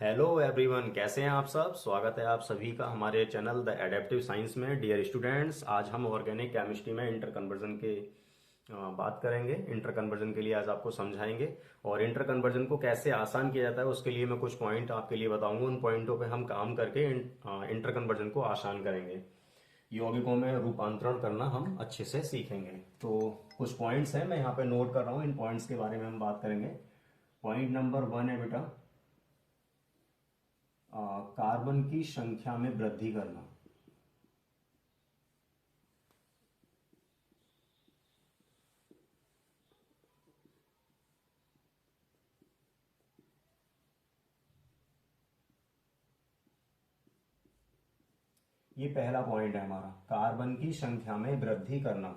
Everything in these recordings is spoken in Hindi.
हेलो एवरीवन, कैसे हैं आप सब। स्वागत है आप सभी का हमारे चैनल द एडेप्टिव साइंस में। डियर स्टूडेंट्स, आज हम ऑर्गेनिक केमिस्ट्री में इंटर कन्वर्जन के बात करेंगे। इंटर कन्वर्जन के लिए आज आपको समझाएंगे और इंटर कन्वर्जन को कैसे आसान किया जाता है उसके लिए मैं कुछ पॉइंट आपके लिए बताऊंगा। उन पॉइंटों पे हम काम करके इंटर कन्वर्जन को आसान करेंगे। यौगिकों में रूपांतरण करना हम अच्छे से सीखेंगे। तो कुछ पॉइंट्स हैं, मैं यहाँ पे नोट कर रहा हूँ। इन पॉइंट्स के बारे में हम बात करेंगे। पॉइंट नंबर 1 है बेटा, कार्बन की संख्या में वृद्धि करना। ये पहला पॉइंट है हमारा, कार्बन की संख्या में वृद्धि करना।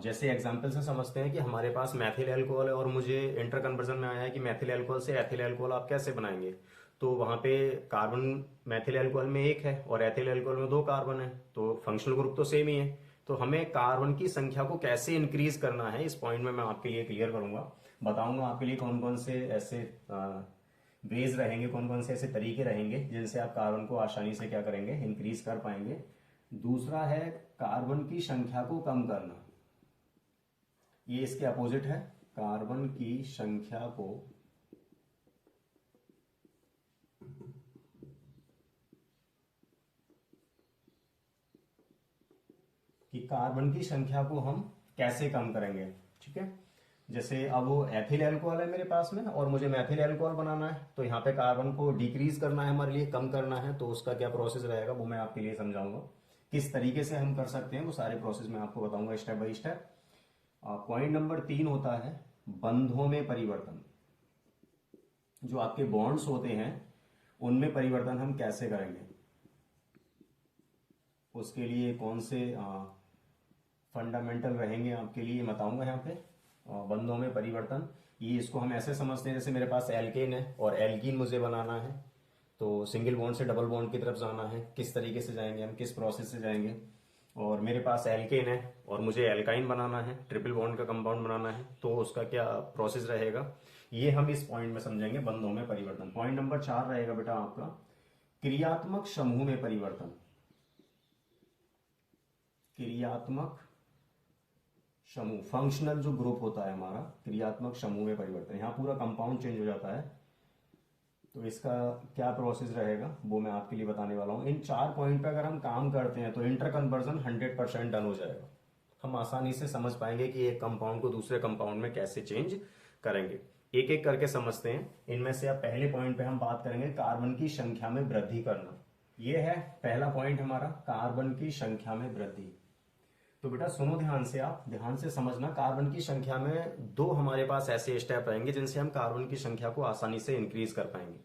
जैसे एग्जांपल से समझते हैं कि हमारे पास मैथिल एल्कोहल है और मुझे इंटर कन्वर्जन में आया है कि मैथिल एल्कोहल से एथिल एल्कोहल आप कैसे बनाएंगे। तो वहां पे कार्बन मैथिल एल्कोहल में एक है और एथिल एल्कोहल में 2 कार्बन है, तो फंक्शनल ग्रुप तो सेम ही है। तो हमें कार्बन की संख्या को कैसे इंक्रीज करना है, इस पॉइंट में मैं आपके लिए क्लियर करूंगा, बताऊंगा आपके लिए कौन कौन से ऐसे वेज रहेंगे, कौन कौन से ऐसे तरीके रहेंगे जिनसे आप कार्बन को आसानी से क्या करेंगे, इंक्रीज कर पाएंगे। दूसरा है कार्बन की संख्या को कम करना। ये इसके अपोजिट है, कार्बन की संख्या को कि कार्बन की संख्या को हम कैसे कम करेंगे। ठीक है, जैसे अब वो एथिल एल्कोहल है मेरे पास में और मुझे मैथिल एल्कोहल बनाना है, तो यहाँ पे कार्बन को डिक्रीज करना है, हमारे लिए कम करना है। तो उसका क्या प्रोसेस रहेगा वो मैं आपके लिए समझाऊंगा, किस तरीके से हम कर सकते हैं वो सारे प्रोसेस मैं आपको बताऊंगा step by step. Point number 3 होता है बंधों में परिवर्तन। जो आपके बॉन्ड्स होते हैं उनमें परिवर्तन हम कैसे करेंगे, उसके लिए कौन से फंडामेंटल रहेंगे आपके लिए बताऊंगा यहाँ पे। बंधों में परिवर्तन, ये इसको हम ऐसे समझते हैं जैसे मेरे पास एल्केन है और एल्कीन मुझे बनाना है, तो सिंगल बॉन्ड से डबल बॉन्ड की तरफ जाना है। किस तरीके से जाएंगे हम, किस प्रोसेस से जाएंगे। और मेरे पास एल्केन है और मुझे एल्काइन बनाना है, ट्रिपल बॉन्ड का कंपाउंड बनाना है, तो उसका क्या प्रोसेस रहेगा, ये हम इस पॉइंट में समझेंगे, बंधों में परिवर्तन। पॉइंट नंबर 4 रहेगा बेटा आपका क्रियात्मक समूह में परिवर्तन। क्रियात्मक समूह, फंक्शनल जो ग्रुप होता है हमारा, क्रियात्मक समूह में परिवर्तन, यहाँ पूरा कंपाउंड चेंज हो जाता है, तो इसका क्या प्रोसेस रहेगा वो मैं आपके लिए बताने वाला हूँ। इन 4 पॉइंट पे अगर हम काम करते हैं तो इंटर कन्वर्जन 100% डन हो जाएगा। हम आसानी से समझ पाएंगे कि एक कंपाउंड को दूसरे कंपाउंड में कैसे चेंज करेंगे। एक एक करके समझते हैं। इनमें से अब पहले पॉइंट पे हम बात करेंगे कार्बन की संख्या में वृद्धि करना। यह है पहला पॉइंट हमारा, कार्बन की संख्या में वृद्धि। तो बेटा सुनो ध्यान से, आप ध्यान से समझना। कार्बन की संख्या में 2 हमारे पास ऐसे स्टेप रहेंगे जिनसे हम कार्बन की संख्या को आसानी से इंक्रीज कर पाएंगे।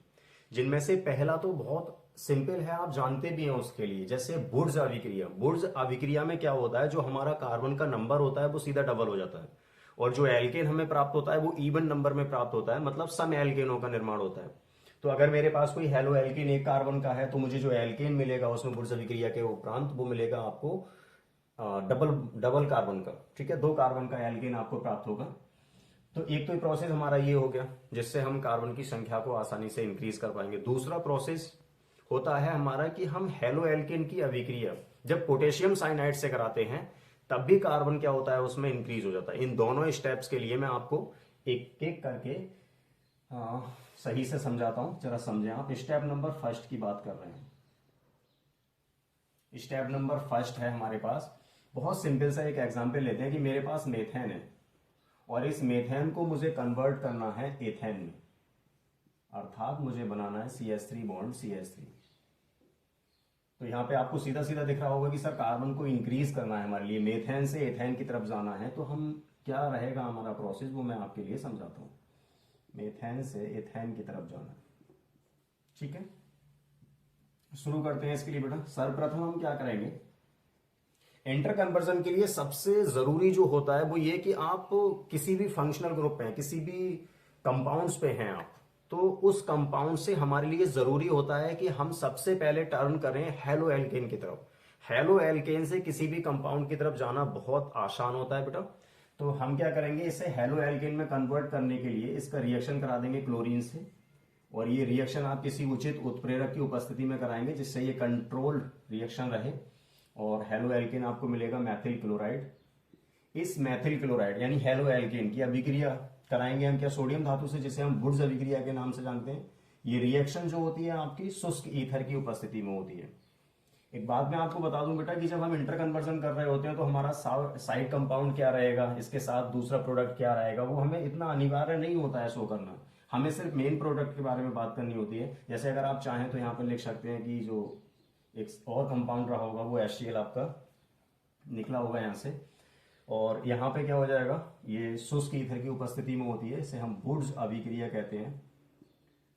जिनमें से पहला तो बहुत सिंपल है, आप जानते भी हैं उसके लिए, जैसे बुर्ज अभिक्रिया। बुर्ज अभिक्रिया में क्या होता है, जो हमारा कार्बन का नंबर होता है वो सीधा डबल हो जाता है और जो एल्केन हमें प्राप्त होता है वो इवन नंबर में प्राप्त होता है, मतलब सम एल्केनों का निर्माण होता है। तो अगर मेरे पास कोई हेलो एल्केन 1 कार्बन का है तो मुझे जो एल्केन मिलेगा उसमें बुर्ज अभिक्रिया के उपरांत वो मिलेगा आपको डबल डबल कार्बन का। ठीक है, 2 कार्बन का एल्केन आपको प्राप्त होगा। तो एक तो प्रोसेस हमारा ये हो गया जिससे हम कार्बन की संख्या को आसानी से इंक्रीज कर पाएंगे। दूसरा प्रोसेस होता है हमारा कि हम हेलो एल्केन की अभिक्रिया जब पोटेशियम साइनाइड से कराते हैं तब भी कार्बन क्या होता है, उसमें इंक्रीज हो जाता है। इन दोनों स्टेप्स के लिए मैं आपको एक एक करके सही से समझाता हूं, जरा समझें आप। स्टेप नंबर फर्स्ट की बात कर रहे हैं। स्टेप नंबर फर्स्ट है हमारे पास, बहुत सिंपल सा एक एग्जांपल लेते हैं कि मेरे पास मेथेन है और इस मेथेन को मुझे कन्वर्ट करना है एथेन में, अर्थात मुझे बनाना है CH3 बॉन्ड CH3। तो यहां पे आपको सीधा सीधा दिख रहा होगा कि सर कार्बन को इंक्रीज करना है हमारे लिए, मेथेन से एथेन की तरफ जाना है, तो हम क्या रहेगा हमारा प्रोसेस वो मैं आपके लिए समझाता हूं। मेथेन से एथेन की तरफ जाना है। ठीक है, शुरू करते हैं इसके लिए बेटा। सर्वप्रथम हम क्या करेंगे, इंटर कन्वर्जन के लिए सबसे जरूरी जो होता है वो ये कि आप किसी भी फंक्शनल ग्रुप पे हैं, किसी भी कंपाउंड्स पे हैं आप, तो उस कंपाउंड से हमारे लिए जरूरी होता है कि हम सबसे पहले टर्न करें हेलो एल्केन की तरफ। हेलो एल्केन से किसी भी कंपाउंड की तरफ जाना बहुत आसान होता है बेटा। तो हम क्या करेंगे, इसे हेलो एल्केन में कन्वर्ट करने के लिए इसका रिएक्शन करा देंगे क्लोरीन से। और ये रिएक्शन आप किसी उचित उत्प्रेरक की उपस्थिति में कराएंगे जिससे ये कंट्रोल्ड रिएक्शन रहे। और हेलो एल्केन आपको मिलेगा मैथिल क्लोराइड। इस मैथिल क्लोराइड यानी हेलो एल्केन की अभिक्रिया कराएंगे हम क्या, सोडियम धातु से, जिसे हम वुड्स अभिक्रिया के नाम से जानते हैं। ये रिएक्शन जो होती है आपकी शुष्क ईथर की उपस्थिति में होती है। एक बात मैं आपको बता दूं बेटा कि जब हम इंटर कन्वर्जन कर रहे होते हैं तो हमारा साइड कंपाउंड क्या रहेगा, इसके साथ दूसरा प्रोडक्ट क्या रहेगा, वो हमें इतना अनिवार्य नहीं होता है शो करना। हमें सिर्फ मेन प्रोडक्ट के बारे में बात करनी होती है। जैसे अगर आप चाहें तो यहाँ पर लिख सकते हैं कि जो एक और कंपाउंड रहा होगा वो HCl आपका निकला होगा यहाँ से, और यहाँ पे क्या हो जाएगा, ये शुष्क ईथर की उपस्थिति में होती है, इसे हम वुड्स अभिक्रिया कहते हैं।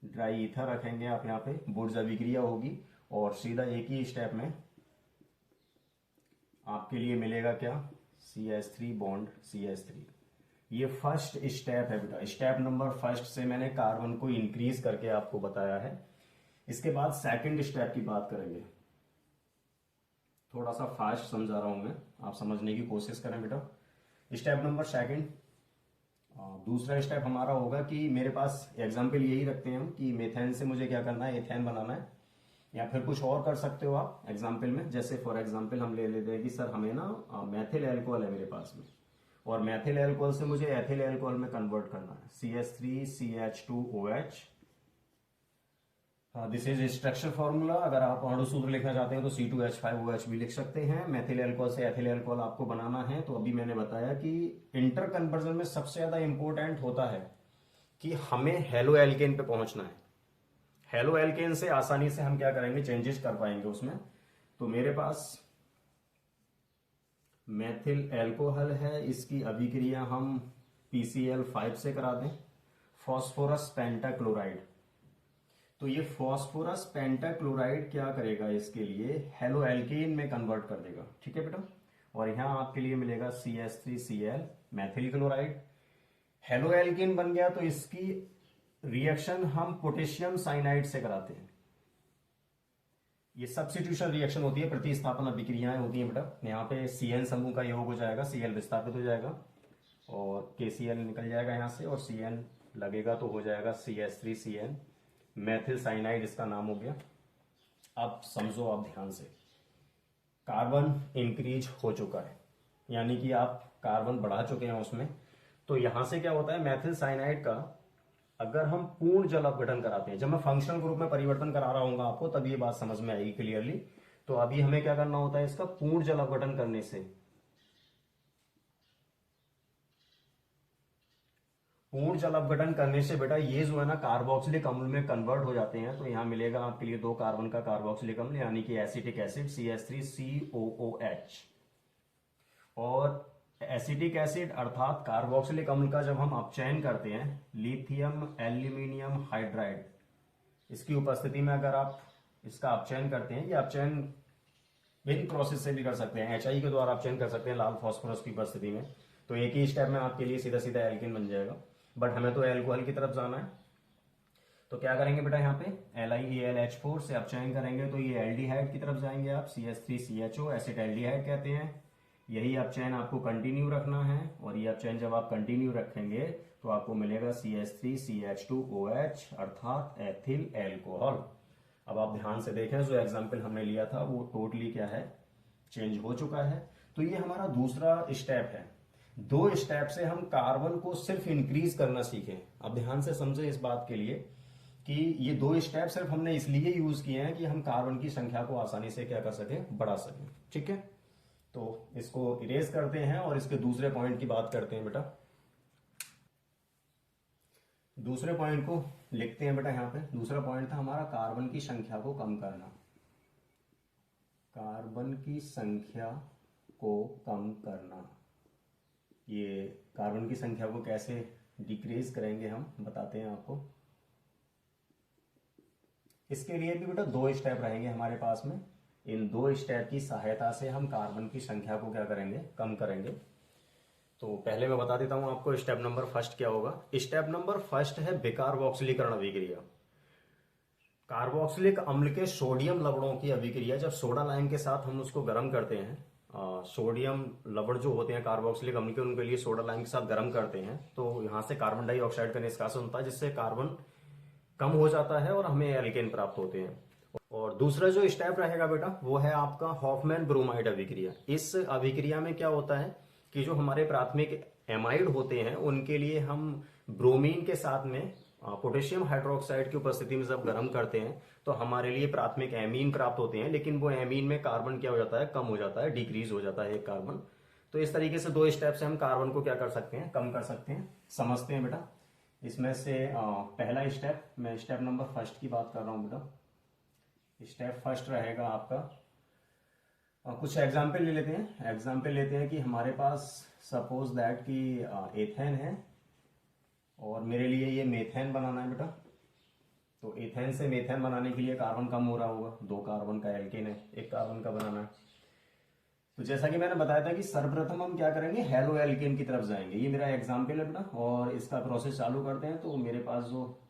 ड्राई ईथर रखेंगे आप यहाँ पे, वुड्स अभिक्रिया होगी और सीधा एक ही स्टेप में आपके लिए मिलेगा क्या, CH3 बॉन्ड CH3। ये फर्स्ट स्टेप है बेटा। स्टेप नंबर फर्स्ट से मैंने कार्बन को इंक्रीज करके आपको बताया है। इसके बाद सेकंड स्टेप की बात करेंगे। थोड़ा सा फास्ट समझा रहा हूं मैं, आप समझने की कोशिश करें बेटा। स्टेप नंबर सेकंड, दूसरा स्टेप हमारा होगा कि मेरे पास एग्जाम्पल यही रखते हैं हम कि मेथेन से मुझे क्या करना है, एथेन बनाना है, या फिर कुछ और कर सकते हो आप एग्जाम्पल में। जैसे फॉर एग्जाम्पल हम ले लेते हैं कि सर हमें ना मैथिल एल्कोहल है मेरे पास में, और मैथिल एल्कोहल से मुझे एथिल एल्कोहल में कन्वर्ट करना है, CH3CH2OH। This is structure formula. अगर आप अणु सूत्र लिखना चाहते हैं तो C2H5OH भी लिख सकते हैं। मैथिल एल्कोहल से एथिल एल्कोहल आपको बनाना है। तो अभी मैंने बताया कि इंटर कन्वर्जन में सबसे ज्यादा इंपॉर्टेंट होता है कि हमें हेलो एल्केन पे पहुंचना है। हेलो एल्केन से आसानी से हम क्या करेंगे, चेंजेस कर पाएंगे उसमें। तो मेरे पास मैथिल एल्कोहल है, इसकी अभिक्रिया हम PCl5 से करा दें, फॉस्फोरस पेंटाक्लोराइड। तो ये फॉस्फोरस पेंटाक्लोराइड क्या करेगा, इसके लिए हेलो एल्केन में कन्वर्ट कर देगा। ठीक है बेटा। और यहां आपके लिए मिलेगा CH3Cl Maithil chloride. Halo alkane बन गया तो इसकी रिएक्शन हम पोटेशियम साइनाइड से कराते हैं। ये सब्स्टिट्यूशन रिएक्शन होती है, प्रतिस्थापन अभिक्रियाएं होती हैं बेटा। यहाँ पे CN समूह का योग हो जाएगा, Cl विस्थापित हो जाएगा और KCl निकल जाएगा यहाँ से, और CN लगेगा तो हो जाएगा CH3Cn मैथिल साइनाइड, इसका नाम हो गया। अब समझो आप ध्यान से, कार्बन इंक्रीज हो चुका है, यानी कि आप कार्बन बढ़ा चुके हैं उसमें। तो यहां से क्या होता है, मैथिल साइनाइड का अगर हम पूर्ण जल अपघटन कराते हैं, जब मैं फंक्शनल ग्रुप में परिवर्तन करा रहा हूँ आपको तब ये बात समझ में आएगी क्लियरली। तो अभी हमें क्या करना होता है, इसका पूर्ण जल अपघटन करने से, पूर्ण जल अपघटन करने से बेटा ये जो है ना कार्बोक्सिलिक अम्ल में कन्वर्ट हो जाते हैं। तो यहां मिलेगा आपके लिए 2 कार्बन का कार्बोक्सिलिक अम्ल यानी कि एसिटिक एसिड CH3COOH। और एसिटिक एसिड अर्थात कार्बोक्सिलिक अम्ल का जब हम अपचयन करते हैं लिथियम एल्यूमिनियम हाइड्राइड, इसकी उपस्थिति में अगर आप इसका अपचयन करते हैं, ये अपचयन विभिन्न प्रोसेस से भी कर सकते हैं, HI के द्वारा अपचयन कर सकते हैं लाल फास्फोरस की उपस्थिति में। तो एक ही स्टेप में आपके लिए सीधा सीधा एल्किन बन जाएगा, बट हमें तो एल्कोहल की तरफ जाना है। तो क्या करेंगे बेटा, यहाँ पे LiAlH4 से अपचयन करेंगे तो ये एल्डिहाइड की तरफ जाएंगे आप, CH3CHO एसिड एल्डिहाइड कहते हैं। यही अपचयन आपको कंटिन्यू रखना है, और ये अपचयन जब आप कंटिन्यू रखेंगे तो आपको मिलेगा CH3CH2OH अर्थात एथिल एल्कोहल। अब आप ध्यान से देखें, जो एग्जाम्पल हमने लिया था वो टोटली क्या है, चेंज हो चुका है। तो ये हमारा दूसरा स्टेप है। 2 स्टेप से हम कार्बन को सिर्फ इंक्रीज करना सीखें। अब ध्यान से समझे इस बात के लिए कि ये 2 स्टेप सिर्फ हमने इसलिए यूज किए हैं कि हम कार्बन की संख्या को आसानी से क्या कर सकें, बढ़ा सकें। ठीक है, तो इसको इरेज करते हैं और इसके दूसरे पॉइंट की बात करते हैं बेटा। दूसरे पॉइंट को लिखते हैं बेटा यहाँ पे। दूसरा पॉइंट था हमारा कार्बन की संख्या को कम करना। कार्बन की संख्या को कम करना, ये कार्बन की संख्या को कैसे डिक्रीज करेंगे हम बताते हैं आपको। इसके लिए भी बेटा 2 स्टेप रहेंगे हमारे पास में। इन 2 स्टेप की सहायता से हम कार्बन की संख्या को क्या करेंगे, कम करेंगे। तो पहले मैं बता देता हूं आपको स्टेप नंबर फर्स्ट क्या होगा। स्टेप नंबर फर्स्ट है विकार्बोक्सिलीकरण अभिक्रिया। कार्बोक्सिलिक अम्ल के सोडियम लवणों की अभिक्रिया, जब सोडा लाइम के साथ हम उसको गर्म करते हैं, सोडियम लवण जो होते हैं कार्बोक्सिलिक अम्ल के, उनके लिए सोडा लाइम के साथ गर्म करते हैं, तो यहां से कार्बन डाइऑक्साइड का निष्कासन होता है, जिससे कार्बन कम हो जाता है और हमें एल्केन प्राप्त होते हैं। और दूसरा जो स्टेप रहेगा बेटा वो है आपका हॉफमैन ब्रोमाइड अभिक्रिया। इस अभिक्रिया में क्या होता है कि जो हमारे प्राथमिक एमाइड होते हैं उनके लिए हम ब्रोमीन के साथ में पोटेशियम हाइड्रोक्साइड की उपस्थिति में जब गर्म करते हैं तो हमारे लिए प्राथमिक एमीन प्राप्त होते हैं, लेकिन वो एमीन में कार्बन क्या हो जाता है, कम हो जाता है, डिक्रीज हो जाता है एक कार्बन। तो इस तरीके से 2 स्टेप से हम कार्बन को क्या कर सकते हैं, कम कर सकते हैं। समझते हैं बेटा। इसमें से पहला स्टेप, मैं स्टेप नंबर फर्स्ट की बात कर रहा हूं बेटा। स्टेप फर्स्ट रहेगा आपका, कुछ एग्जाम्पल ले लेते हैं। एग्जाम्पल लेते हैं कि हमारे पास सपोज दैट कि एथेन है और मेरे लिए ये मेथेन बनाना है बेटा। तो एथेन से मेथेन बनाने के लिए कार्बन कम हो रहा होगा, 2 कार्बन का एल्केन है, 1 कार्बन का बनाना है। तो जैसा कि मैंने बताया था कि सर्वप्रथम हम क्या करेंगे, हेलो एल्केन की तरफ जाएंगे। ये मेरा एग्जाम्पल है बेटा और इसका प्रोसेस चालू करते हैं। तो मेरे पास जो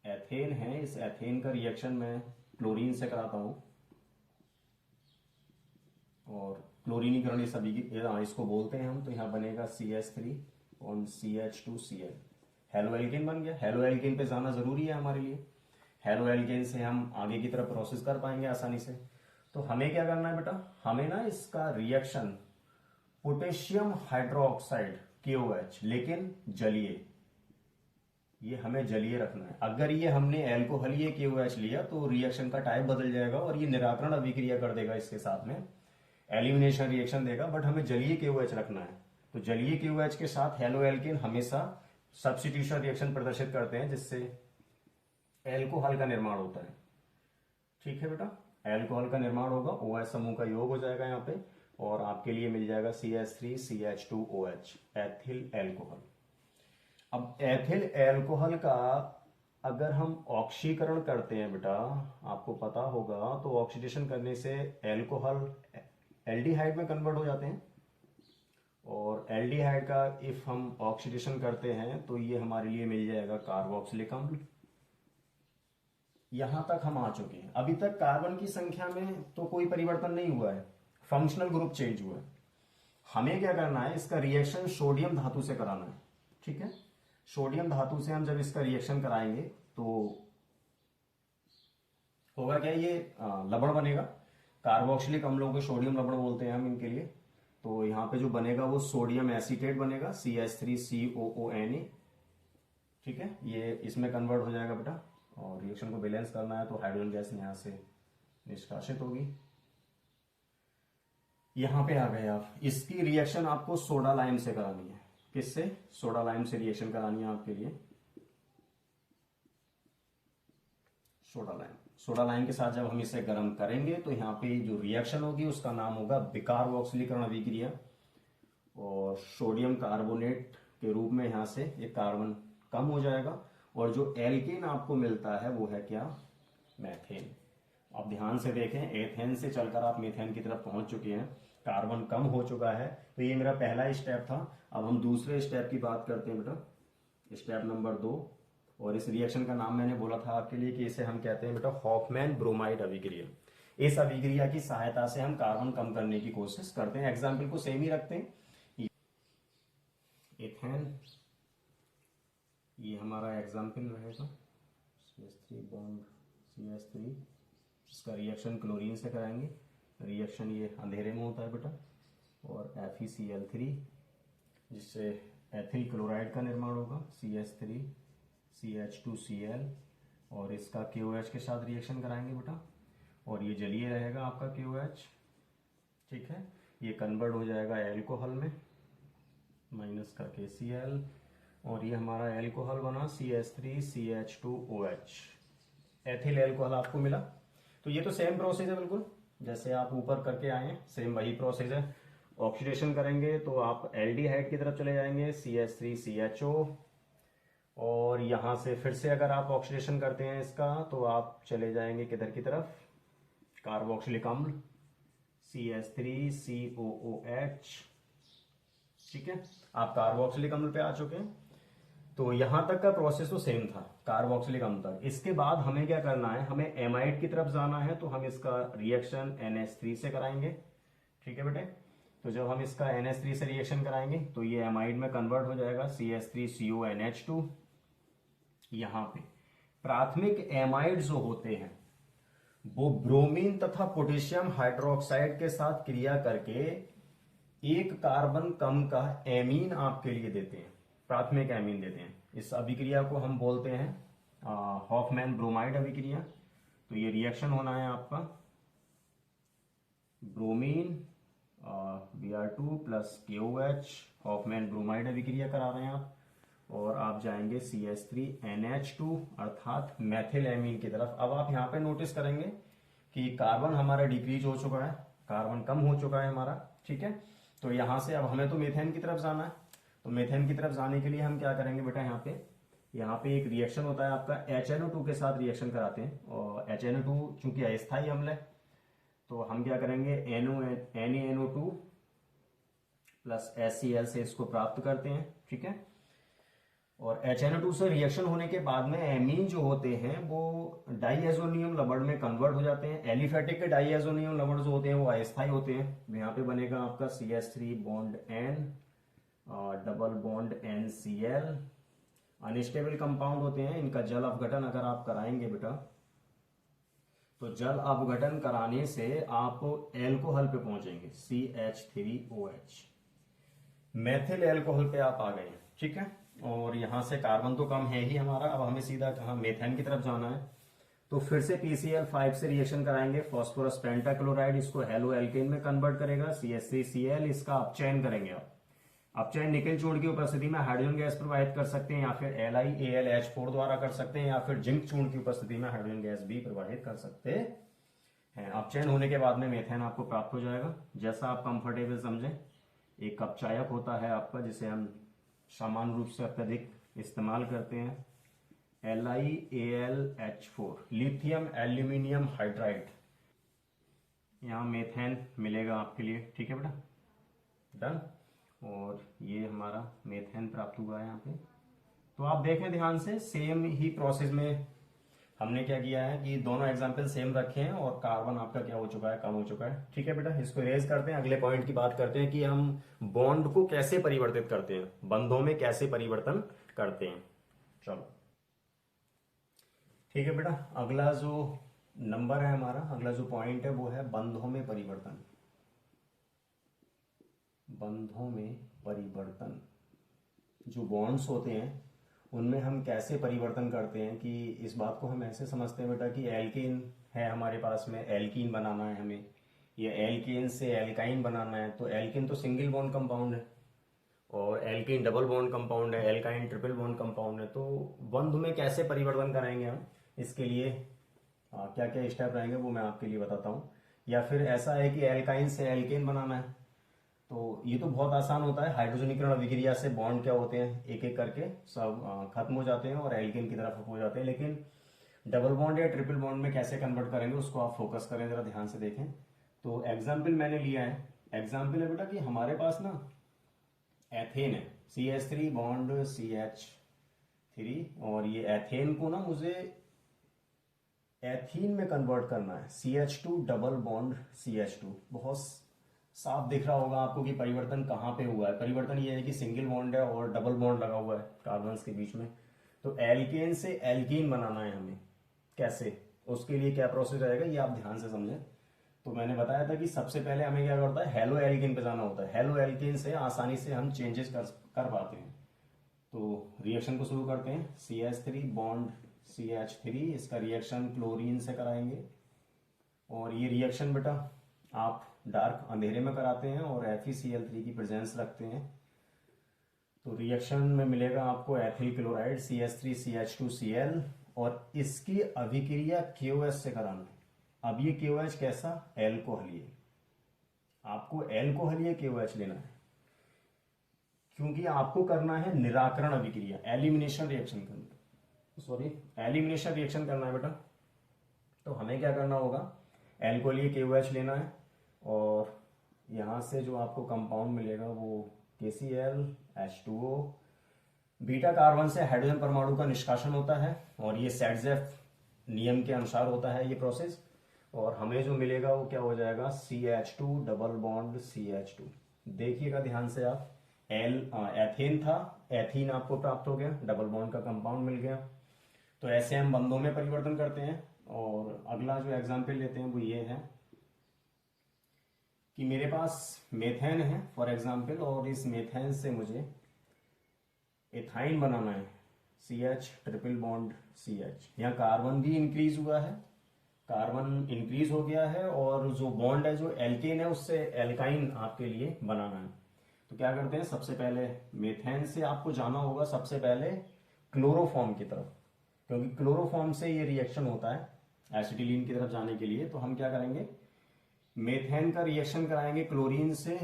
एथेन है, इस एथेन का रिएक्शन मैं क्लोरीन से कराता हूं और क्लोरीनीकरण इस सभी इसको बोलते हैं हम। तो यहाँ बनेगा CH3 और CH2Cl, हेलो एल्केन बन गया। हेलो एल्केन पे जाना जरूरी है हमारे लिए। हेलो एल्केन से हम आगे की तरफ प्रोसेस कर पाएंगे आसानी से। तो हमें क्या करना है बेटा, हमें ना इसका रिएक्शन पोटेशियम हाइड्रोक्साइड KOH, लेकिन जलीय, ये हमें जलीय रखना है। अगर ये हमने एल्कोहल ये KOH लिया तो रिएक्शन का टाइप बदल जाएगा और ये निराकरण अभिक्रिया कर देगा, इसके साथ में एलिमिनेशन रिएक्शन देगा। बट हमें जलीय KOH रखना है। तो जलीय KOH के साथ हेलो एल्केन हमेशा सब्स्टिट्यूशन रिएक्शन प्रदर्शित करते हैं, जिससे एल्कोहल का निर्माण होता है। ठीक है बेटा, एल्कोहल का निर्माण होगा, OH समूह का योग हो जाएगा यहाँ पे और आपके लिए मिल जाएगा CH3 CH2OH, एथिल एल्कोहल। अब एथिल एल्कोहल का अगर हम ऑक्सीकरण करते हैं बेटा, आपको पता होगा, तो ऑक्सीडेशन करने से एल्कोहल एल्डिहाइड में कन्वर्ट हो जाते हैं और एल्डिहाइड का इफ हम ऑक्सीडेशन करते हैं तो ये हमारे लिए मिल जाएगा कार्बोक्सिलिक अम्ल। यहां तक हम आ चुके हैं। अभी तक कार्बन की संख्या में तो कोई परिवर्तन नहीं हुआ है, फंक्शनल ग्रुप चेंज हुआ है। हमें क्या करना है, इसका रिएक्शन सोडियम धातु से कराना है। ठीक है, सोडियम धातु से हम जब इसका रिएक्शन कराएंगे तो होगा क्या, ये लवण बनेगा। कार्बोक्सिलिक अम्लों के सोडियम लवण बोलते हैं हम इनके लिए। तो यहाँ पे जो बनेगा वो सोडियम एसीटेट बनेगा, CH3COONA। ठीक है, ये इसमें कन्वर्ट हो जाएगा बेटा और रिएक्शन को बैलेंस करना है तो हाइड्रोजन गैस यहाँ से निष्कासित होगी। यहां पे आ गए आप। इसकी रिएक्शन आपको सोडा लाइम से करानी है। किससे, सोडा लाइम से रिएक्शन करानी है आपके लिए। सोडा लाइम के साथ जब हम इसे गर्म करेंगे तो यहाँ पे जो रिएक्शन होगी उसका नाम होगा विकार्बोक्सिलीकरण अभिक्रिया और सोडियम कार्बोनेट के रूप में यहाँ से एक कार्बन कम हो जाएगा और जो एल्केन आपको मिलता है वो है क्या, मैथेन। अब ध्यान से देखें, एथेन से चलकर आप मेथेन की तरफ पहुंच चुके हैं, कार्बन कम हो चुका है। तो ये मेरा पहला स्टेप था। अब हम दूसरे स्टेप की बात करते हैं बेटा, स्टेप नंबर 2। और इस रिएक्शन का नाम मैंने बोला था आपके लिए कि इसे हम कहते हैं बेटा हॉफमैन ब्रोमाइड अभिक्रिया। इस अभिक्रिया की सहायता से हम कार्बन कम करने की कोशिश करते हैं। एग्जाम्पल को सेम ही रखते हैं। एथेन, ये हमारा एग्जाम्पल रहेगा, CH3 बॉन्ड CH3, इसका रिएक्शन क्लोरीन से कराएंगे। रिएक्शन ये अंधेरे में होता है बेटा और FeCl3, जिससे एथिल क्लोराइड का निर्माण होगा, CH3 CH2Cl, और इसका KOH के साथ रिएक्शन कराएंगे बेटा और ये जलीय रहेगा आपका KOH। ठीक है, ये कन्वर्ट हो जाएगा एल्कोहल में, माइनस का KCl और ये हमारा एल्कोहल बना CH3 CH2OH, एथिल एल्कोहल आपको मिला। तो ये तो सेम प्रोसेस है बिल्कुल, जैसे आप ऊपर करके आए हैं, सेम वही प्रोसेस है। ऑक्सीडेशन करेंगे तो आप एल्डिहाइड की तरफ चले जाएंगे, CH3CHO, और यहां से फिर से अगर आप ऑक्सीडेशन करते हैं इसका तो आप चले जाएंगे किधर की तरफ, कार्बोक्सिलिक अम्ल CH3COOH। ठीक है, आप कार्बोक्सिलिक अम्ल पे आ चुके हैं। तो यहां तक का प्रोसेस तो सेम था, कार्बोक्सिलिक अम्ल तक। इसके बाद हमें क्या करना है, हमें एमाइड की तरफ जाना है। तो हम इसका रिएक्शन NH3 से कराएंगे। ठीक है बेटे, तो जब हम इसका NH3 से रिएक्शन कराएंगे तो ये एमाइड में कन्वर्ट हो जाएगा, CH3CONH2। यहाँ पे प्राथमिक एमाइड जो होते हैं वो ब्रोमीन तथा पोटेशियम हाइड्रोक्साइड के साथ क्रिया करके एक कार्बन कम का एमीन आपके लिए देते हैं, प्राथमिक एमीन देते हैं। इस अभिक्रिया को हम बोलते हैं हॉफमैन ब्रोमाइड अभिक्रिया। तो ये रिएक्शन होना है आपका bromine Br2 plus KOH, Hoffmann bromide अभिक्रिया करा रहे हैं आप, और आप जाएंगे CH3NH2 अर्थात मैथिल एमीन की तरफ। अब आप यहाँ पे नोटिस करेंगे कि कार्बन हमारा डिक्रीज हो चुका है, कार्बन कम हो चुका है हमारा, ठीक है। तो यहाँ से अब हमें तो मीथेन की तरफ जाना है। तो मीथेन की तरफ जाने के लिए हम क्या करेंगे बेटा, यहाँ पे एक रिएक्शन होता है आपका HNO2 के साथ रिएक्शन कराते हैं, और HNO2 चूंकि अस्थायी अम्ल है तो हम क्या करेंगे NaNO2 प्लस HCl से इसको प्राप्त करते हैं, ठीक है। और HNO2 से रिएक्शन होने के बाद में एमीन जो होते हैं वो डाईएजोनियम लवण में कन्वर्ट हो जाते हैं। एलिफेटिक के डाईएजोनियम लवण जो होते हैं वो अस्थायी होते हैं। यहाँ पे बनेगा आपका CH3 bond N double bond NCl। Unstable compound होते हैं, इनका जल अपघटन अगर आप कराएंगे बेटा तो जल अपघटन कराने से आप एल्कोहल पे पहुंचेंगे CH3OH, मैथिल एल्कोहल पे आप आ गए, ठीक है। और यहां से कार्बन तो कम है ही हमारा, अब हमें सीधा कहा मीथेन की तरफ जाना है। तो फिर से PCl5 से रिएक्शन कराएंगे, फॉस्फोरस पेंटाक्लोराइड इसको हेलो एल्केन में कन्वर्ट करेगा, CH3Cl इसका अपचयन करेंगे आप। अपचयन निकेल चूर्ण की उपस्थिति में हाइड्रोजन गैस प्रवाहित कर सकते हैं, या फिर LiAlH4 द्वारा कर सकते हैं, या फिर जिंक चूर्ण की उपस्थिति में हाइड्रोजन गैस भी प्रवाहित कर सकते हैं। अपचयन होने के बाद में मेथेन आपको प्राप्त हो जाएगा, जैसा आप कंफर्टेबल समझें। एक अपचायक होता है आपका जिसे हम सामान्य रूप से अत्यधिक इस्तेमाल करते हैं, LiAlH4 लिथियम एल्यूमिनियम हाइड्राइड। यहाँ मेथेन मिलेगा आपके लिए, ठीक है बेटा, डन। और ये हमारा मेथेन प्राप्त हुआ है यहाँ पे। तो आप देखें ध्यान से, सेम ही प्रोसेस में हमने क्या किया है कि दोनों एग्जाम्पल सेम रखे हैं और कार्बन आपका क्या हो चुका है, कम हो चुका है, ठीक है बेटा। इसको इरेज करते हैं, अगले पॉइंट की बात करते हैं कि हम बॉन्ड को कैसे परिवर्तित करते हैं, बंधों में कैसे परिवर्तन करते हैं। चलो ठीक है बेटा, अगला जो नंबर है हमारा, अगला जो पॉइंट है वो है बंधों में परिवर्तन। बंधों में परिवर्तन, जो बॉन्ड्स होते हैं उनमें हम कैसे परिवर्तन करते हैं, कि इस बात को हम ऐसे समझते हैं बेटा कि एल्कीन है हमारे पास में, एल्कीन बनाना है हमें, या एल्कीन से एल्काइन बनाना है। तो एल्कीन तो सिंगल बॉन्ड कंपाउंड है और एल्कीन डबल बॉन्ड कंपाउंड है, एल्काइन ट्रिपल बॉन्ड कंपाउंड है। तो बंध में कैसे परिवर्तन कराएंगे हम, इसके लिए क्या क्या स्टेप रहेंगे वो मैं आपके लिए बताता हूँ। या फिर ऐसा है कि एल्काइन से एल्केन बनाना है, तो ये तो बहुत आसान होता है। हाइड्रोजनीकरण अभिक्रिया से बॉन्ड क्या होते हैं, एक एक करके सब खत्म हो जाते हैं और एल्केन की तरफ हो जाते हैं। लेकिन डबल बॉन्ड या ट्रिपल बॉन्ड में कैसे कन्वर्ट करेंगे उसको आप फोकस करें, जरा ध्यान से देखें। तो एग्जाम्पल मैंने लिया है, एग्जाम्पल है बेटा कि हमारे पास ना एथेन है, CH3 बॉन्ड CH3, और ये एथेन को ना मुझे एथीन में कन्वर्ट करना है, CH2 डबल बॉन्ड CH2। बहुत साफ दिख रहा होगा आपको कि परिवर्तन कहाँ पे हुआ है। परिवर्तन ये है कि सिंगल बॉन्ड है और डबल बॉन्ड लगा हुआ है कार्बन्स के बीच में। तो एल्केन से एल्कीन बनाना है हमें, कैसे, उसके लिए क्या प्रोसेस रहेगा ये आप ध्यान से समझें। तो मैंने बताया था कि सबसे पहले हमें क्या करता है, हेलो एल्केन पे जाना होता है। हेलो एल्केन से आसानी से हम चेंजेस कर पाते हैं। तो रिएक्शन को शुरू करते हैं, CH3 बॉन्ड CH3, इसका रिएक्शन क्लोरीन से कराएंगे। और ये रिएक्शन बेटा आप डार्क अंधेरे में कराते हैं और FeCl3 की प्रेजेंस रखते हैं। तो रिएक्शन में मिलेगा आपको एथिल क्लोराइड CH3CH2Cl, और इसकी अभिक्रिया KOH से कराना है। अब ये KOH कैसा, एल्कोहलीय, आपको एल्कोहलीय KOH लेना है, क्योंकि आपको करना है निराकरण अभिक्रिया, एलिमिनेशन रिएक्शन एलिमिनेशन रिएक्शन करना है बेटा। तो हमें क्या करना होगा, एल्कोहलीय KOH लेना है, और यहां से जो आपको कंपाउंड मिलेगा वो KClH2O। बीटा कार्बन से हाइड्रोजन परमाणु का निष्कासन होता है और ये सेटजेफ नियम के अनुसार होता है ये प्रोसेस। और हमें जो मिलेगा वो क्या हो जाएगा, CH2 डबल बॉन्ड CH2। देखिएगा ध्यान से आप, एथेन था, एथीन आपको प्राप्त हो गया, डबल बॉन्ड का कंपाउंड मिल गया। तो ऐसे हम बंदों में परिवर्तन करते हैं। और अगला जो एग्जाम्पल लेते हैं वो ये है कि मेरे पास मेथेन है फॉर एग्जाम्पल, और इस मेथेन से मुझे एथाइन बनाना है, CH ट्रिपल बॉन्ड CH। यहाँ कार्बन भी इंक्रीज हुआ है, कार्बन इंक्रीज हो गया है, और जो बॉन्ड है जो एल्केन है उससे एल्काइन आपके लिए बनाना है। तो क्या करते हैं, सबसे पहले मेथेन से आपको जाना होगा सबसे पहले क्लोरोफॉर्म की तरफ, क्योंकि क्लोरोफॉर्म से ये रिएक्शन होता है एसिटिलीन की तरफ जाने के लिए। तो हम क्या करेंगे, मेथेन का रिएक्शन कराएंगे क्लोरीन से।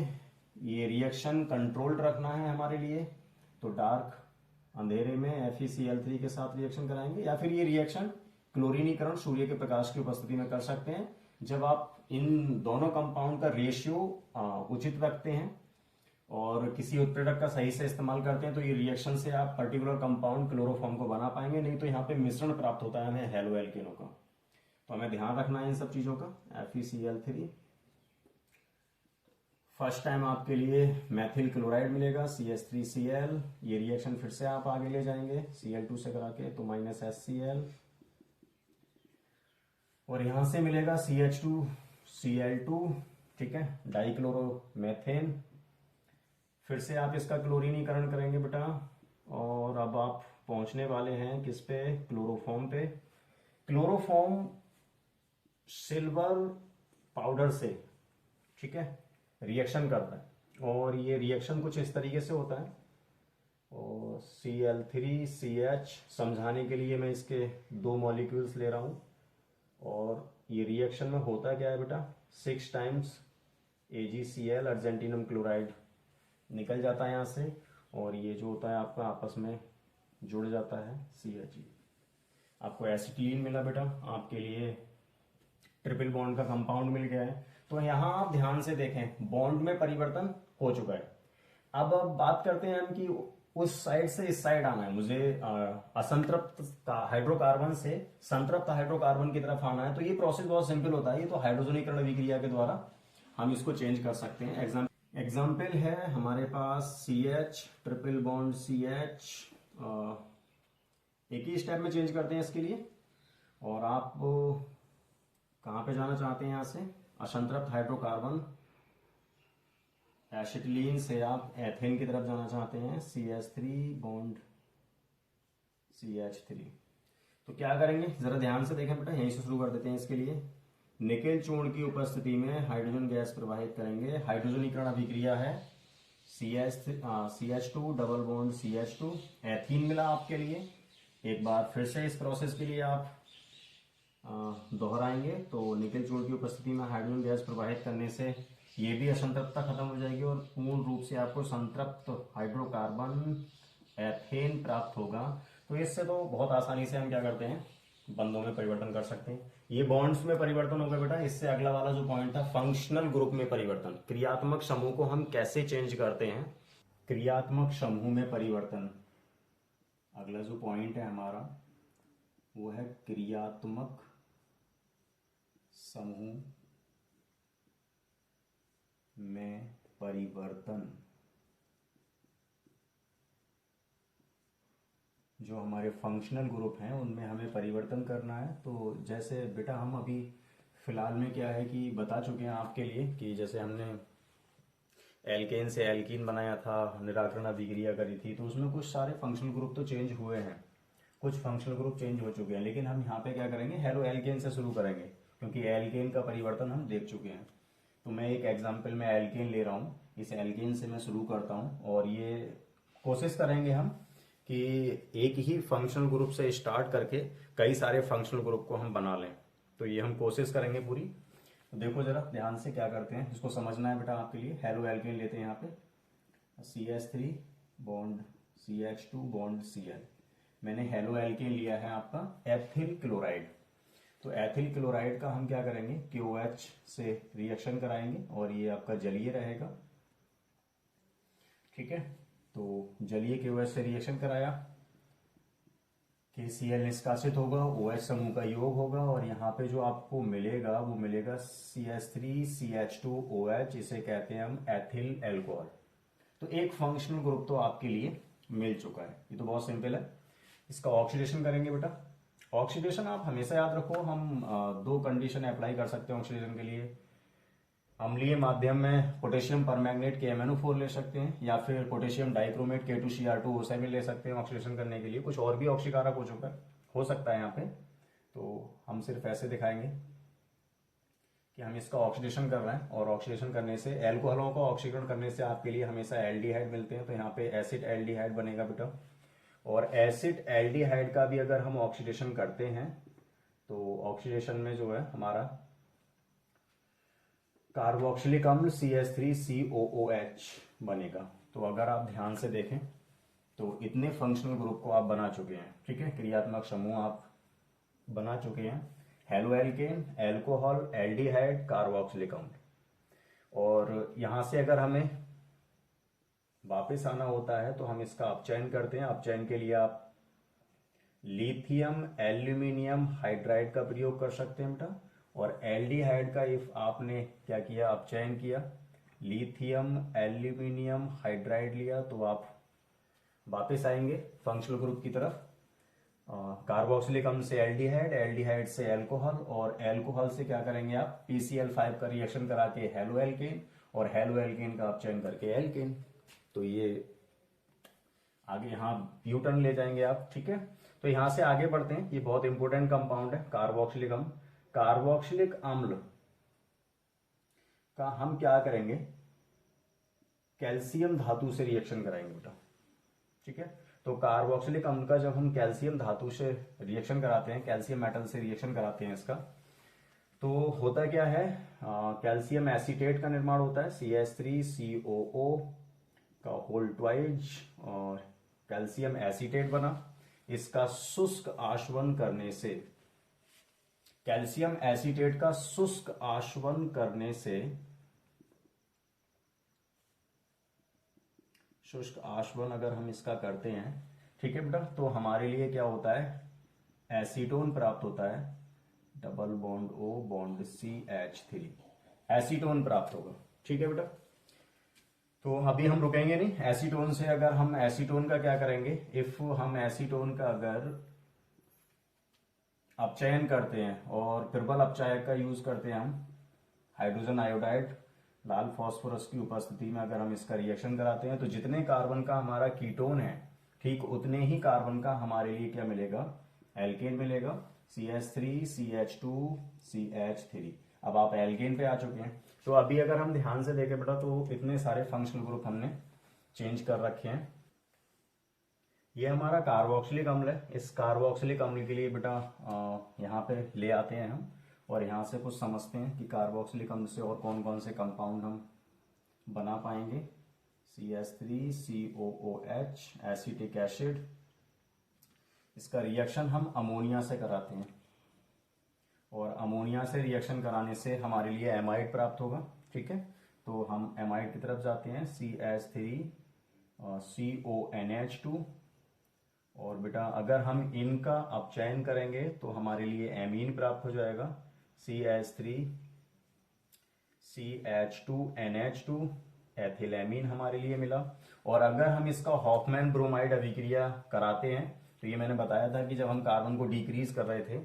ये रिएक्शन कंट्रोल्ड रखना है हमारे लिए, तो डार्क अंधेरे में FeCl3 के साथ रिएक्शन कराएंगे, या फिर ये रिएक्शन क्लोरीनीकरण सूर्य के प्रकाश की उपस्थिति में कर सकते हैं। जब आप इन दोनों कंपाउंड का रेशियो उचित रखते हैं और किसी उत्प्रेरक का सही से इस्तेमाल करते हैं, तो ये रिएक्शन से आप पर्टिकुलर कंपाउंड क्लोरोफॉर्म को बना पाएंगे। नहीं तो यहाँ पे मिश्रण प्राप्त होता है हमें हेलो एल्केनों का। तो हमें ध्यान रखना है इन सब चीजों का। FeCl3 फर्स्ट टाइम आपके लिए मैथिल क्लोराइड मिलेगा CH3Cl। ये रिएक्शन फिर से आप आगे ले जाएंगे Cl2 से करा के, तो -HCl, और यहां से मिलेगा CH2Cl2, ठीक है, डाइक्लोरोमेथेन। फिर से आप इसका क्लोरीनीकरण करेंगे बेटा, और अब आप पहुंचने वाले हैं किस पे, क्लोरोफॉर्म पे। क्लोरोफॉर्म सिल्वर पाउडर से, ठीक है, रिएक्शन करता है, और ये रिएक्शन कुछ इस तरीके से होता है। और Cl3CH समझाने के लिए मैं इसके 2 मॉलिक्यूल्स ले रहा हूं, और ये रिएक्शन में होता क्या है बेटा, 6 टाइम्स AgCl अर्जेंटिनम क्लोराइड निकल जाता है यहाँ से, और ये जो होता है आपका आपस में जुड़ जाता है CH। आपको एसिटिलीन मिला बेटा, आपके लिए ट्रिपल बॉन्ड का कंपाउंड मिल गया है। तो यहाँ आप ध्यान से देखें, बॉन्ड में परिवर्तन हो चुका है। अब बात करते हैं हम कि उस साइड से इस साइड आना है मुझे, असंतृप्त हाइड्रोकार्बन से संतृप्त हाइड्रोकार्बन की तरफ आना है। तो ये प्रोसेस बहुत सिंपल होता है, ये तो हाइड्रोजनीकरण अभिक्रिया के द्वारा हम इसको चेंज कर सकते हैं। एग्जाम्पल है हमारे पास CH ट्रिपल बॉन्ड CH, एक ही स्टेप में चेंज करते हैं इसके लिए। और आप कहाँ पे जाना चाहते हैं, यहाँ से असंतृप्त हाइड्रोकार्बन एसिटिलीन से आप एथेन की तरफ जाना चाहते हैं, CH3 बॉन्ड CH3। तो क्या करेंगे, जरा ध्यान से देखें बेटा, यहीं से शुरू कर देते हैं। इसके लिए निकेल चूर्ण की उपस्थिति में हाइड्रोजन गैस प्रवाहित करेंगे। हाइड्रोजनीकरण अभिक्रिया है, CH2 double bond CH2, ethene मिला आपके लिए। एक बार फिर से इस प्रोसेस के लिए आप दोहराएंगे, तो निकेल चूर्ण की उपस्थिति में हाइड्रोजन गैस प्रवाहित करने से ये भी असंतृप्तता खत्म हो जाएगी, और पूर्ण रूप से आपको संतृप्त हाइड्रोकार्बन एथेन प्राप्त होगा। तो इससे तो बहुत आसानी से हम क्या करते हैं, बंधों में परिवर्तन कर सकते हैं। ये बॉन्ड्स में परिवर्तन होगा बेटा। इससे अगला वाला जो पॉइंट था, फंक्शनल ग्रुप में परिवर्तन, क्रियात्मक समूह को हम कैसे चेंज करते हैं, क्रियात्मक समूह में परिवर्तन। अगला जो पॉइंट है हमारा वो है क्रियात्मक समूह में परिवर्तन। जो हमारे फंक्शनल ग्रुप हैं उनमें हमें परिवर्तन करना है। तो जैसे बेटा हम अभी फिलहाल में क्या है कि बता चुके हैं आपके लिए कि जैसे हमने एल्केन से एल्कीन बनाया था, निराकरण अभिक्रिया करी थी, तो उसमें कुछ सारे फंक्शनल ग्रुप तो चेंज हुए हैं, कुछ फंक्शनल ग्रुप चेंज हो चुके हैं। लेकिन हम यहाँ पे क्या करेंगे, हेलो एल्केन से शुरू करेंगे, क्योंकि एल्केन का परिवर्तन हम देख चुके हैं। तो मैं एक एग्जाम्पल में एल्केन ले रहा हूँ, इस एल्केन से मैं शुरू करता हूँ, और ये कोशिश करेंगे हम कि एक ही फंक्शनल ग्रुप से स्टार्ट करके कई सारे फंक्शनल ग्रुप को हम बना लें। तो ये हम कोशिश करेंगे पूरी। तो देखो जरा ध्यान से क्या करते हैं, इसको समझना है बेटा आपके लिए। हेलो एल्केन लेते हैं यहाँ पे, CH3 bond CH2 bond Cl। मैंने हेलो एल्केन लिया है आपका एथिल क्लोराइड। तो एथिल क्लोराइड का हम क्या करेंगे, KOH से रिएक्शन कराएंगे, और ये आपका जलीय रहेगा, ठीक है। तो जलीय KOH से रिएक्शन कराया, KCl निष्कासित होगा, OH समूह का योग होगा, और यहाँ पे जो आपको मिलेगा वो मिलेगा CH3CH2OH, इसे कहते हैं हम एथिल एल्कोहल। तो एक फंक्शनल ग्रुप तो आपके लिए मिल चुका है। ये तो बहुत सिंपल है। इसका ऑक्सीडेशन करेंगे बेटा, ऑक्सीडेशन आप हमेशा याद रखो, हम दो कंडीशन अप्लाई कर सकते हैं ऑक्सीडेशन के लिए। अम्लीय माध्यम में पोटेशियम परमैंगनेट KMnO4 ले सकते हैं, या फिर पोटेशियम डाइक्रोमेट K2Cr2 उसे भी ले सकते हैं ऑक्सीडेशन करने के लिए। कुछ और भी ऑक्सीकारक हो सकता है यहाँ पे, तो हम सिर्फ ऐसे दिखाएंगे कि हम इसका ऑक्सीडेशन कर रहे हैं, और ऑक्सीडेशन करने से एल्कोहलों का ऑक्सीकरण करने से आपके लिए हमेशा एल्डिहाइड मिलते हैं। तो यहाँ पे एसिड एल्डिहाइड बनेगा बेटा, और एसिड एल्डिहाइड का भी अगर हम ऑक्सीडेशन करते हैं तो ऑक्सीडेशन में जो है हमारा कार्बोक्सिलिक अम्ल CH3COOH बनेगा। तो अगर आप ध्यान से देखें तो इतने फंक्शनल ग्रुप को आप बना चुके हैं, ठीक है, क्रियात्मक समूह आप बना चुके हैं। हेलोएल्केन, एल्कोहल, एल्डिहाइड, कार्बोक्सिलिक अम्ल। और यहां से अगर हमें वापस आना होता है तो हम इसका अपचयन करते हैं। अपचयन के लिए आप लिथियम एल्यूमिनियम हाइड्राइड का प्रयोग कर सकते हैं बेटा। और एल्डिहाइड का इफ आपने क्या किया, अपचयन किया, लिथियम एल्यूमिनियम हाइड्राइड लिया, तो आप वापस आएंगे फंक्शनल ग्रुप की तरफ। कार्बोक्सिलिक अम्ल से एल्डिहाइड, एल्डिहाइड से एल्कोहल, और एल्कोहल से क्या करेंगे आप, PCl5 का रिएक्शन करा के हेलोएल्केन, और हेलोएल्केन का अपचयन करके एल्केन। तो ये आगे यहाँ ब्यूटन ले जाएंगे आप, ठीक है। तो यहां से आगे बढ़ते हैं, ये बहुत इंपॉर्टेंट कंपाउंड है कार्बोक्सिलिक अम्ल। कार्बोक्सिलिक अम्ल का हम क्या करेंगे, कैल्शियम धातु से रिएक्शन कराएंगे बेटा, ठीक है। तो कार्बोक्सिलिक अम्ल का जब हम कैल्शियम धातु से रिएक्शन कराते हैं, कैल्शियम मेटल से रिएक्शन कराते हैं इसका, तो होता क्या है, कैल्शियम एसीटेट का निर्माण होता है, CH3COO का होल ट्वाइज, और कैल्शियम एसीटेट बना। इसका शुष्क आशवन करने से, कैल्शियम एसीटेट का शुष्क आशवन करने से, शुष्क आशवन अगर हम इसका करते हैं, ठीक है बेटा, तो हमारे लिए क्या होता है, एसीटोन प्राप्त होता है, double bond O bond CH3, acetone प्राप्त होगा, ठीक है बेटा। तो अभी हम रुकेंगे नहीं, एसीटोन से अगर हम एसीटोन का क्या करेंगे, इफ हम एसीटोन का अगर अपचयन करते हैं और प्रबल अपचायक का यूज करते हैं हम, हाइड्रोजन आयोडाइड लाल फास्फोरस की उपस्थिति में अगर हम इसका रिएक्शन कराते हैं, तो जितने कार्बन का हमारा कीटोन है, ठीक उतने ही कार्बन का हमारे लिए क्या मिलेगा, एल्केन मिलेगा, CH3 CH2 CH3। अब आप एल्केन पे आ चुके हैं। तो अभी अगर हम ध्यान से देखें बेटा, तो इतने सारे फंक्शनल ग्रुप हमने चेंज कर रखे हैं। ये हमारा कार्बोक्सिलिक अम्ल है। इस कार्बोक्सिलिक अम्ल के लिए बेटा यहाँ पे ले आते हैं हम, और यहाँ से कुछ समझते हैं कि कार्बोक्सिलिक अम्ल से और कौन कौन से कंपाउंड हम बना पाएंगे। CH3COOH एसिटिक एसिड, इसका रिएक्शन हम अमोनिया से कराते हैं, और अमोनिया से रिएक्शन कराने से हमारे लिए एमाइड प्राप्त होगा, ठीक है। तो हम एमाइड की तरफ जाते हैं, CH3CONH2, और बेटा अगर हम इनका अपचयन करेंगे तो हमारे लिए एमीन प्राप्त हो जाएगा, CH3CH2NH2, एथिलएमीन हमारे लिए मिला। और अगर हम इसका हॉफमैन ब्रोमाइड अभिक्रिया कराते हैं, तो ये मैंने बताया था कि जब हम कार्बन को डिक्रीज कर रहे थे,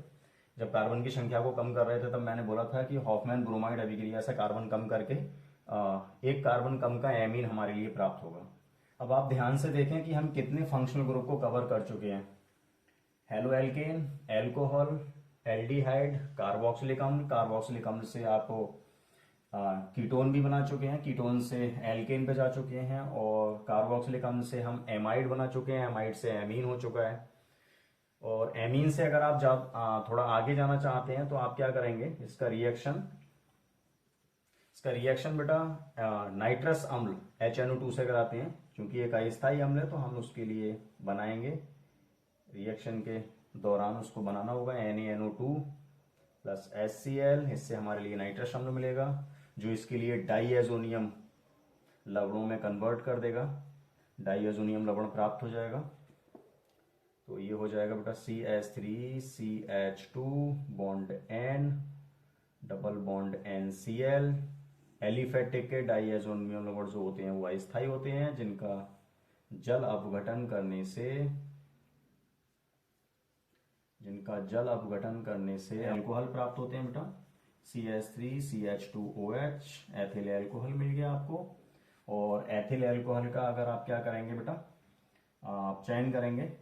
जब कार्बन की संख्या को कम कर रहे थे, तब मैंने बोला था कि हॉफमैन ब्रोमाइड अभिक्रिया से कार्बन कम करके एक कार्बन कम का एमीन हमारे लिए प्राप्त होगा। अब आप ध्यान से देखें कि हम कितने फंक्शनल ग्रुप को कवर कर चुके हैं। हेलोएल्केन, एल्कोहल, एल्डिहाइड, कार्बोक्सिलिक अम्ल, कार्बोक्सिलिक अम्ल से आपको कीटोन भी बना चुके हैं, कीटोन से एल्केन पे जा चुके हैं, और कार्बोक्सिलिक अम्ल से हम एमाइड बना चुके हैं, एमाइड से एमीन हो चुका है। और एमीन से अगर आप थोड़ा आगे जाना चाहते हैं तो आप क्या करेंगे, इसका रिएक्शन बेटा नाइट्रस अम्ल HNO2 से कराते हैं। क्योंकि एक अस्थायी अम्ल है तो हम उसके लिए बनाएंगे, रिएक्शन के दौरान उसको बनाना होगा, NaNO2 प्लस HCl, इससे हमारे लिए नाइट्रस अम्ल मिलेगा, जो इसके लिए डाईएजोनियम लवणों में कन्वर्ट कर देगा, डाईएजोनियम लवण प्राप्त हो जाएगा। तो ये हो जाएगा बेटा CH3CH2 bond N, double bond NCl। Aliphatic के डाईएजोनियम लवण जो होते हैं वो अस्थायी होते हैं, जिनका जल अपघटन करने से जिनका जल अपघटन करने से अल्कोहल प्राप्त होते हैं बेटा, CH3CH2OH, एथिल अल्कोहल मिल गया आपको। और एथिल अल्कोहल का अगर आप क्या करेंगे बेटा, आप चयन करेंगे,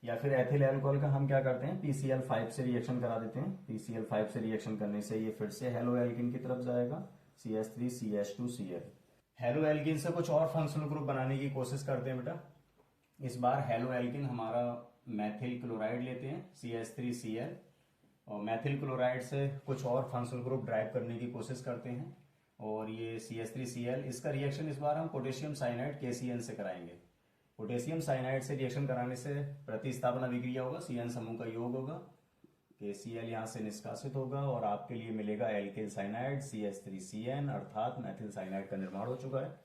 या फिर एथिल अल्कोहल का हम क्या करते हैं, PCl5 से रिएक्शन करा देते हैं। PCl5 से रिएक्शन करने से ये फिर से हेलो एल्किन की तरफ जाएगा, CH3CH2Cl। हेलो एल्किन से कुछ और फंक्शनल ग्रुप बनाने की कोशिश करते हैं बेटा। इस बार हेलो एल्किन हमारा मैथिल क्लोराइड लेते हैं, CH3Cl, और मैथिल क्लोराइड से कुछ और फंक्शनल ग्रुप ड्राइव करने की कोशिश करते हैं। और ये CH3Cl, इसका रिएक्शन इस बार हम पोटेशियम साइनाइड KCN से कराएंगे। पोटेशियम साइनाइड से रिएक्शन कराने से प्रतिस्थापन अभिक्रिया होगा, CN समूह का योग होगा, KCl यहाँ से निष्कासित होगा और आपके लिए मिलेगा एल्किल साइनाइड CH3CN, अर्थात मैथिल साइनाइड का निर्माण हो चुका है।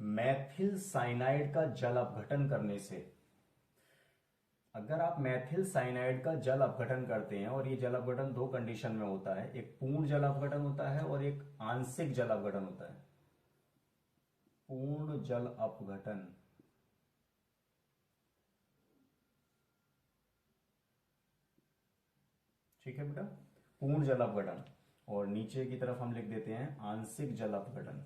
मैथिल साइनाइड का जल अपघटन करने से, अगर आप मैथिल साइनाइड का जल अपघटन करते हैं, और ये जल अपघटन दो कंडीशन में होता है, एक पूर्ण जल अपघटन होता है और एक आंशिक जल अपघटन होता है। पूर्ण जल अपघटन, ठीक है बेटा, पूर्ण जल अपघटन, और नीचे की तरफ हम लिख देते हैं आंशिक जल अपघटन।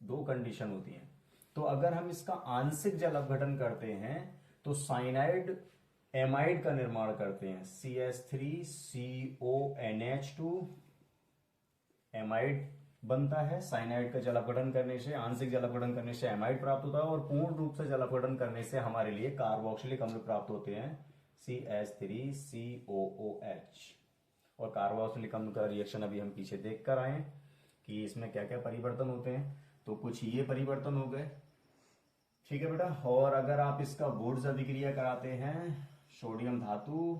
दो कंडीशन होती हैं। तो अगर हम इसका आंशिक जल अपघटन करते हैं तो साइनाइड एमाइड का निर्माण करते हैं, CH3CONH2 एमाइड बनता है। साइनाइड का जल अपघटन करने से, आंशिक जल अपघटन करने से एमाइड प्राप्त होता है, और पूर्ण रूप से जल अपघटन करने से हमारे लिए कार्बोक्सिलिक अम्ल प्राप्त होते हैं, CH3COOH। और कार्बोक्सिलिक अम्ल का रिएक्शन अभी हम पीछे देख कर आए कि इसमें क्या क्या परिवर्तन होते हैं। तो कुछ ये परिवर्तन हो गए, ठीक है बेटा। और अगर आप इसका वुड्स अभिक्रिया कराते हैं, सोडियम धातु,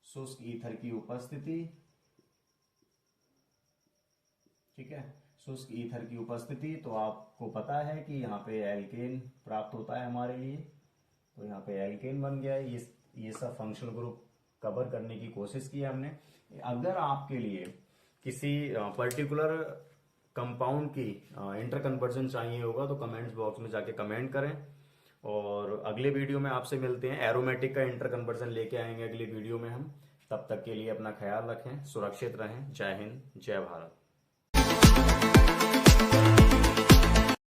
शुष्क ईथर की उपस्थिति, ठीक है, शुष्क ईथर की उपस्थिति, तो आपको पता है कि यहाँ पे एल्केन प्राप्त होता है हमारे लिए, तो यहाँ पे एल्केन बन गया है। ये सब फंक्शनल ग्रुप कवर करने की कोशिश की हमने। अगर आपके लिए किसी पर्टिकुलर कंपाउंड की इंटर कन्वर्जन चाहिए होगा तो कमेंट्स बॉक्स में जाके कमेंट करें, और अगले वीडियो में आपसे मिलते हैं। एरोमेटिक का इंटर कन्वर्जन लेके आएंगे अगले वीडियो में हम। तब तक के लिए अपना ख्याल रखें, सुरक्षित रहें। जय हिंद, जय भारत।